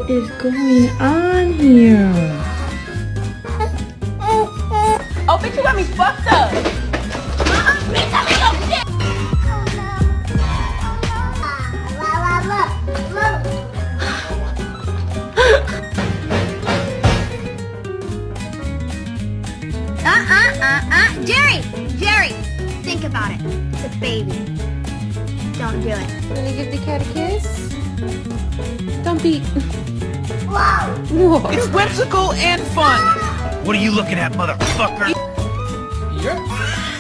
is going on here? Oh, bitch, you got me fucked up. Bitch, I ain't no shit. Jerry, think about it. It's a baby. Don't do it. Want to give the cat a kiss? Don't be... Wow. Whoa. It's whimsical and fun. What are you looking at, motherfucker? You're